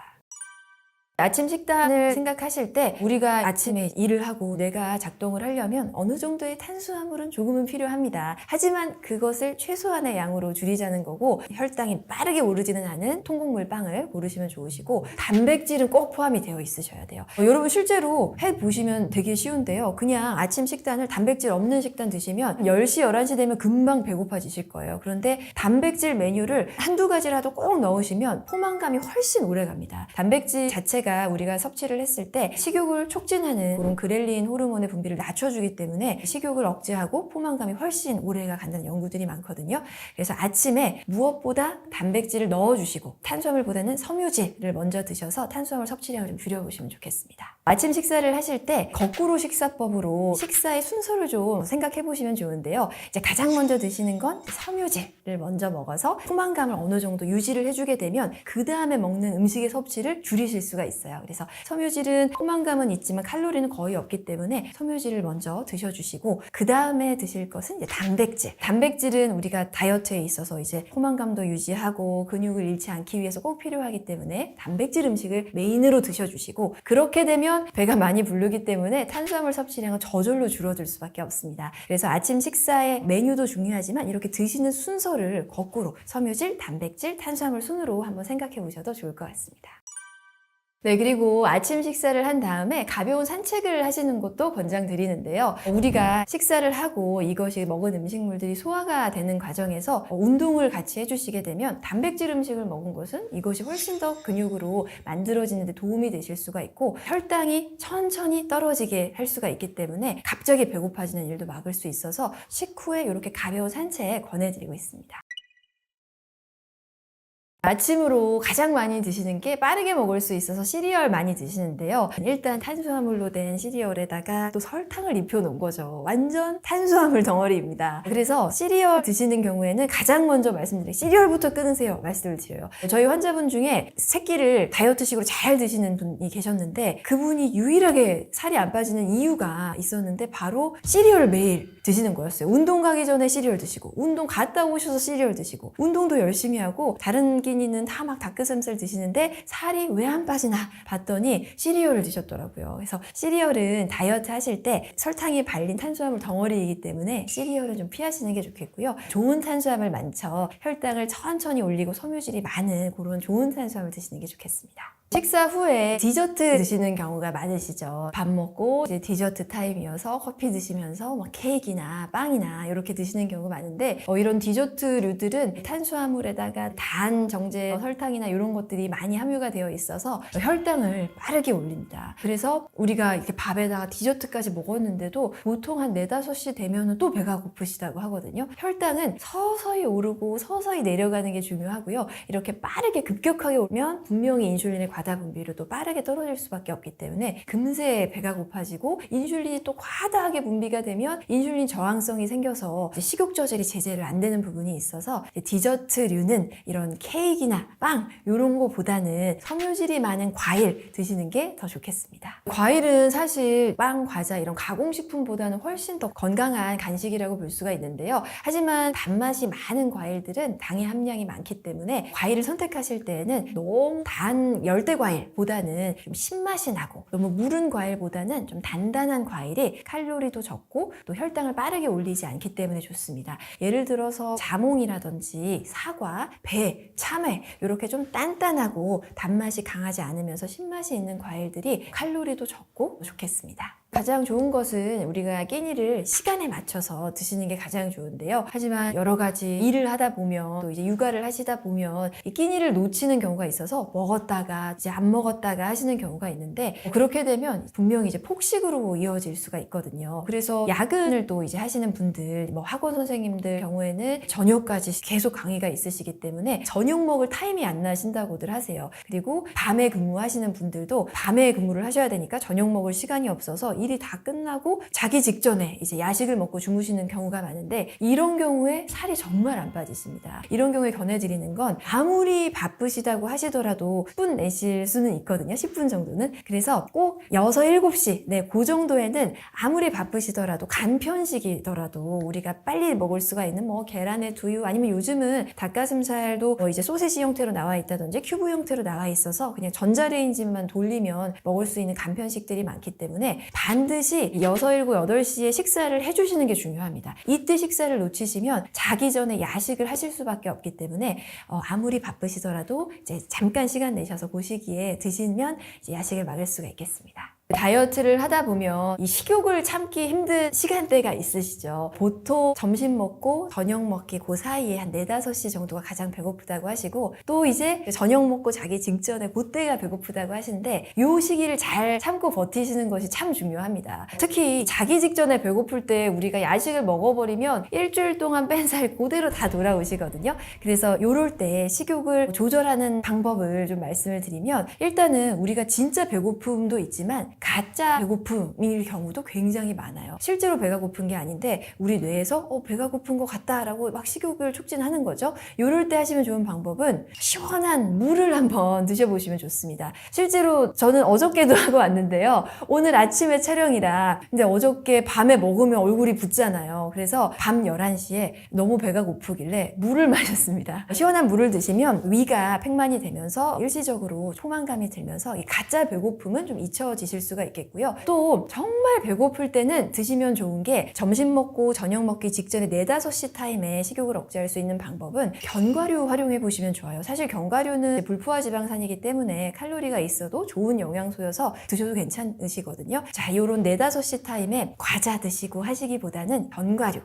아침 식단을 생각하실 때 우리가 아침에 일을 하고 뇌가 작동을 하려면 어느 정도의 탄수화물은 조금은 필요합니다. 하지만 그것을 최소한의 양으로 줄이자는 거고 혈당이 빠르게 오르지는 않은 통곡물 빵을 고르시면 좋으시고 단백질은 꼭 포함이 되어 있으셔야 돼요. 여러분 실제로 해보시면 되게 쉬운데요. 그냥 아침 식단을 단백질 없는 식단 드시면 10시, 11시 되면 금방 배고파지실 거예요. 그런데 단백질 메뉴를 한두 가지라도 꼭 넣으시면 포만감이 훨씬 오래 갑니다. 단백질 자체가 자체가 우리가 섭취를 했을 때 식욕을 촉진하는 그런 그렐린 호르몬의 분비를 낮춰주기 때문에 식욕을 억제하고 포만감이 훨씬 오래가 간다는 연구들이 많거든요. 그래서 아침에 무엇보다 단백질을 넣어주시고 탄수화물보다는 섬유질을 먼저 드셔서 탄수화물 섭취량을 좀 줄여보시면 좋겠습니다. 아침 식사를 하실 때 거꾸로 식사법으로 식사의 순서를 좀 생각해 보시면 좋은데요. 이제 가장 먼저 드시는 건 섬유질을 먼저 먹어서 포만감을 어느 정도 유지를 해주게 되면 그 다음에 먹는 음식의 섭취를 줄이실 수가 있어요. 그래서 섬유질은 포만감은 있지만 칼로리는 거의 없기 때문에 섬유질을 먼저 드셔주시고 그 다음에 드실 것은 이제 단백질. 단백질은 우리가 다이어트에 있어서 이제 포만감도 유지하고 근육을 잃지 않기 위해서 꼭 필요하기 때문에 단백질 음식을 메인으로 드셔주시고 그렇게 되면 배가 많이 부르기 때문에 탄수화물 섭취량은 저절로 줄어들 수밖에 없습니다. 그래서 아침 식사의 메뉴도 중요하지만 이렇게 드시는 순서를 거꾸로 섬유질, 단백질, 탄수화물 순으로 한번 생각해 보셔도 좋을 것 같습니다. 네, 그리고 아침 식사를 한 다음에 가벼운 산책을 하시는 것도 권장드리는데요. 우리가 식사를 하고 이것이 먹은 음식물들이 소화가 되는 과정에서 운동을 같이 해주시게 되면 단백질 음식을 먹은 것은 이것이 훨씬 더 근육으로 만들어지는 데 도움이 되실 수가 있고 혈당이 천천히 떨어지게 할 수가 있기 때문에 갑자기 배고파지는 일도 막을 수 있어서 식후에 이렇게 가벼운 산책 권해드리고 있습니다. 아침으로 가장 많이 드시는 게 빠르게 먹을 수 있어서 시리얼 많이 드시는데요. 일단 탄수화물로 된 시리얼에다가 또 설탕을 입혀 놓은 거죠. 완전 탄수화물 덩어리입니다. 그래서 시리얼 드시는 경우에는 가장 먼저 말씀드린 시리얼부터 끊으세요 말씀을 드려요. 저희 환자분 중에 새끼를 다이어트식으로 잘 드시는 분이 계셨는데 그분이 유일하게 살이 안 빠지는 이유가 있었는데 바로 시리얼을 매일 드시는 거였어요. 운동 가기 전에 시리얼 드시고 운동 갔다 오셔서 시리얼 드시고 운동도 열심히 하고 다른 끼니는 다 막 닭가슴살 드시는데 살이 왜 안 빠지나 봤더니 시리얼을 드셨더라고요. 그래서 시리얼은 다이어트 하실 때 설탕이 발린 탄수화물 덩어리이기 때문에 시리얼은 좀 피하시는 게 좋겠고요. 좋은 탄수화물 많죠. 혈당을 천천히 올리고 섬유질이 많은 그런 좋은 탄수화물 드시는 게 좋겠습니다. 식사 후에 디저트 드시는 경우가 많으시죠. 밥 먹고 이제 디저트 타임이어서 커피 드시면서 뭐 케이크나 빵이나 이렇게 드시는 경우가 많은데 이런 디저트류들은 탄수화물에다가 단, 정제, 설탕이나 이런 것들이 많이 함유가 되어 있어서 혈당을 빠르게 올립니다. 그래서 우리가 이렇게 밥에다가 디저트까지 먹었는데도 보통 한 4, 5시 되면 또 배가 고프시다고 하거든요. 혈당은 서서히 오르고 서서히 내려가는 게 중요하고요. 이렇게 빠르게 급격하게 오면 분명히 인슐린의 과다 분비료도 빠르게 떨어질 수밖에 없기 때문에 금세 배가 고파지고 인슐린이 또 과다하게 분비가 되면 인슐린 저항성이 생겨서 식욕 조절이 제대로 안 되는 부분이 있어서 디저트류는 이런 케이크나 빵 이런 거보다는 섬유질이 많은 과일 드시는 게 더 좋겠습니다. 과일은 사실 빵, 과자 이런 가공식품보다는 훨씬 더 건강한 간식이라고 볼 수가 있는데요. 하지만 단맛이 많은 과일들은 당의 함량이 많기 때문에 과일을 선택하실 때에는 너무 단 열대 과일보다는 좀 신맛이 나고 너무 무른 과일보다는 좀 단단한 과일이 칼로리도 적고 또 혈당을 빠르게 올리지 않기 때문에 좋습니다. 예를 들어서 자몽이라든지 사과, 배, 참외 이렇게 좀 단단하고 단맛이 강하지 않으면서 신맛이 있는 과일들이 칼로리도 적고 좋겠습니다. 가장 좋은 것은 우리가 끼니를 시간에 맞춰서 드시는 게 가장 좋은데요. 하지만 여러 가지 일을 하다 보면 또 이제 육아를 하시다 보면 이 끼니를 놓치는 경우가 있어서 먹었다가 이제 안 먹었다가 하시는 경우가 있는데 그렇게 되면 분명히 이제 폭식으로 이어질 수가 있거든요. 그래서 야근을 또 이제 하시는 분들, 뭐 학원 선생님들 경우에는 저녁까지 계속 강의가 있으시기 때문에 저녁 먹을 타임이 안 나신다고들 하세요. 그리고 밤에 근무하시는 분들도 밤에 근무를 하셔야 되니까 저녁 먹을 시간이 없어서 일이 다 끝나고 자기 직전에 이제 야식을 먹고 주무시는 경우가 많은데 이런 경우에 살이 정말 안 빠지십니다. 이런 경우에 권해드리는 건 아무리 바쁘시다고 하시더라도 10분 내실 수는 있거든요. 10분 정도는. 그래서 꼭 6, 7시 그 정도에는 아무리 바쁘시더라도 간편식이더라도 우리가 빨리 먹을 수가 있는 뭐 계란에 두유 아니면 요즘은 닭가슴살도 이제 소세지 형태로 나와 있다든지 큐브 형태로 나와 있어서 그냥 전자레인지만 돌리면 먹을 수 있는 간편식들이 많기 때문에 반드시 6, 7, 8시에 식사를 해주시는 게 중요합니다. 이때 식사를 놓치시면 자기 전에 야식을 하실 수밖에 없기 때문에 아무리 바쁘시더라도 이제 잠깐 시간 내셔서 그 시기에 드시면 이제 야식을 막을 수가 있겠습니다. 다이어트를 하다 보면 이 식욕을 참기 힘든 시간대가 있으시죠. 보통 점심 먹고 저녁 먹기 그 사이에 한 4, 5시 정도가 가장 배고프다고 하시고, 또 이제 저녁 먹고 자기 직전에 그때가 배고프다고 하시는데, 이 시기를 잘 참고 버티시는 것이 참 중요합니다. 특히 자기 직전에 배고플 때 우리가 야식을 먹어버리면 일주일 동안 뺀 살 그대로 다 돌아오시거든요. 그래서 요럴 때 식욕을 조절하는 방법을 좀 말씀을 드리면, 일단은 우리가 진짜 배고픔도 있지만 가짜 배고픔일 경우도 굉장히 많아요. 실제로 배가 고픈 게 아닌데 우리 뇌에서 배가 고픈 것 같다라고 막 식욕을 촉진하는 거죠. 요럴 때 하시면 좋은 방법은 시원한 물을 한번 드셔보시면 좋습니다. 실제로 저는 어저께도 하고 왔는데요. 오늘 아침에 촬영이라, 근데 어저께 밤에 먹으면 얼굴이 붓잖아요. 그래서 밤 11시에 너무 배가 고프길래 물을 마셨습니다. 시원한 물을 드시면 위가 팽만이 되면서 일시적으로 포만감이 들면서 이 가짜 배고픔은 좀 잊혀지실 수가 있겠고요. 또 정말 배고플 때는 드시면 좋은 게, 점심 먹고 저녁 먹기 직전에 4, 5시 타임에 식욕을 억제할 수 있는 방법은 견과류 활용해 보시면 좋아요. 사실 견과류는 불포화 지방산이기 때문에 칼로리가 있어도 좋은 영양소여서 드셔도 괜찮으시거든요. 자, 요런 4, 5시 타임에 과자 드시고 하시기보다는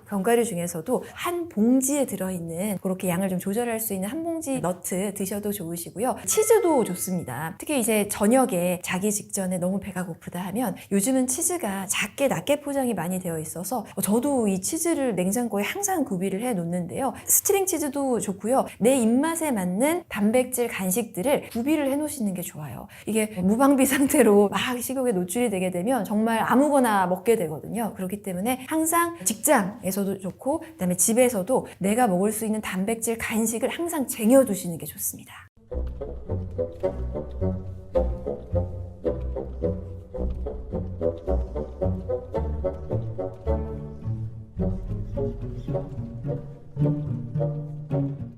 견과류 중에서도 한 봉지에 들어있는, 그렇게 양을 좀 조절할 수 있는 한 봉지 너트 드셔도 좋으시고요. 치즈도 좋습니다. 특히 이제 저녁에 자기 직전에 너무 배가 고프다 하면, 요즘은 치즈가 작게 낮게 포장이 많이 되어 있어서 저도 이 치즈를 냉장고에 항상 구비를 해 놓는데요. 스트링 치즈도 좋고요. 내 입맛에 맞는 단백질 간식들을 구비를 해 놓으시는 게 좋아요. 이게 무방비 상태로 막 식욕에 노출이 되게 되면 정말 아무거나 먹게 되거든요. 그렇기 때문에 항상 직장에서도 좋고, 그다음에 집에서도 내가 먹을 수 있는 단백질 간식을 항상 쟁여두시는 게 좋습니다.